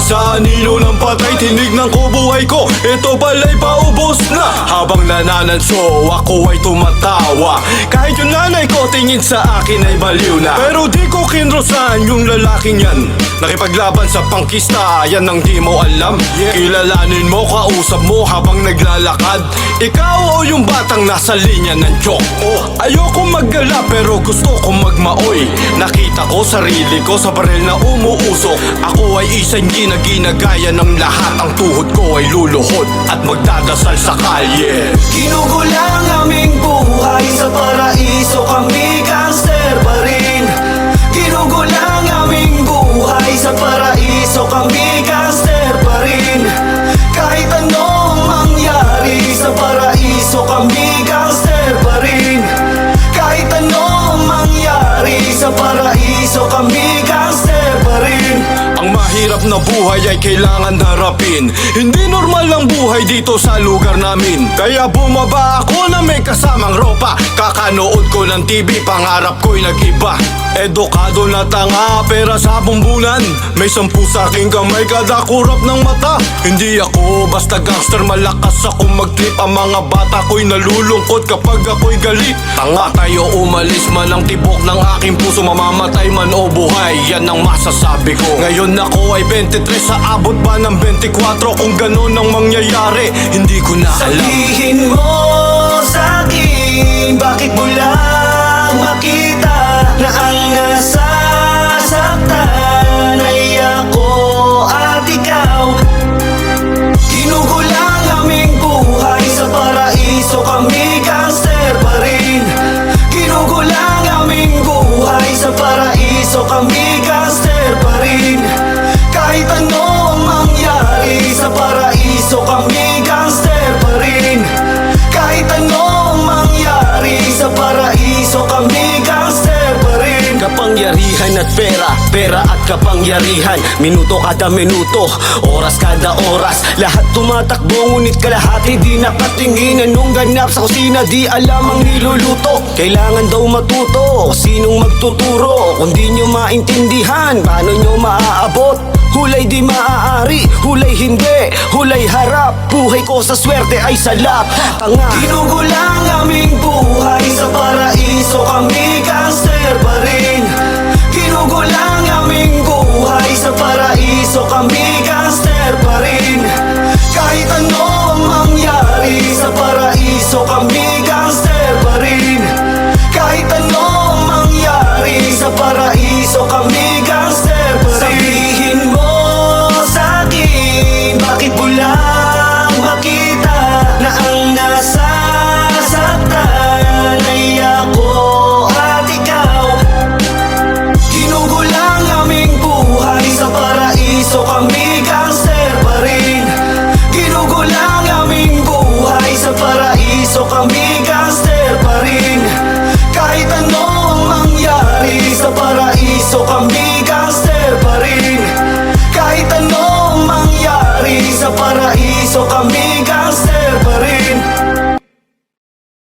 Sa anino ng patay, tinignan ko buhay ko, ito pala'y paubos na. Habang nanananso, ako ay tumatawa. Kahit yung nanay ko tingin sa akin ay baliw na. Pero di ko kinrosan yung lalaking yan. Nakipaglaban sa pangkista, yan ang di mo alam. Kilalanin mo, kausap mo habang naglalakad. Ikaw o yung batang nasa linya ng joke. Ayoko maggala pero gusto kong magmaoy. Nakita ko sarili ko sa baril na umuusok. Ako ay isang ginagaya ng lahat. Ang tuhod ko ay luluhod at magdadasal sa kalye. Ginugulang aming buhay sa paraiso, kami gangster pa rin. Ginugulang aming buhay sa paraiso, kami gangster pa rin. Kahit anong mangyari sa paraiso, kami gangster pa rin. Kahit anong mangyari sa paraiso, kami gangster pa rin. Ang mahirap na buhay ay kailangan harapin. Hindi normal ang buhay dito sa lugar namin. Kaya bumaba ako na may kasamang ropa. Kakanood ko ng TV, pangarap ko'y nag-iba. Edukado na tanga, pera sa bumbunan. May 10 sa aking kamay, kada kurap ng mata. Hindi ako basta gangster, malakas ako mag-trip. Ang mga bata ko'y nalulungkot kapag ako'y galit. Tanga tayo, umalis man ang tibok ng aking puso. Mamamatay man o buhay, yan ang masasabi ko. Ngayon ako ay 23, sa abot ba ng 24? Kung ganon ang mangyayari, hindi ko na alam. Sabihin mo sa'kin, bakit mo lang makita na ang nasasaktan ay ako at ikaw. Ginugulang aming buhay sa paraiso, kami gangster pa rin. Ginugulang aming buhay sa paraiso, kami gangster pa rin. Kahit anong mangyari sa paraiso, kami gangster pa rin. Kahit anong mangyari sa paraiso, kami gangster pa rin. Kapangyarihan at pera, pera at kapangyarihan. Minuto kada minuto, oras kada oras. Lahat tumatakbo ngunit kalahati di nakatingin. Anong ganap sa kusina, di alam ang niluluto. Kailangan daw matuto, sinong magtuturo? Kung di nyo maintindihan, paano nyo maaabot? Hulay di maaari, hulay hindi, hulay harap. Buhay ko sa swerte ay salap. Tanga. Ginugulang aming buhay sa paraiso, kami gangster pa rin. Ginugulang aming buhay sa paraiso, kami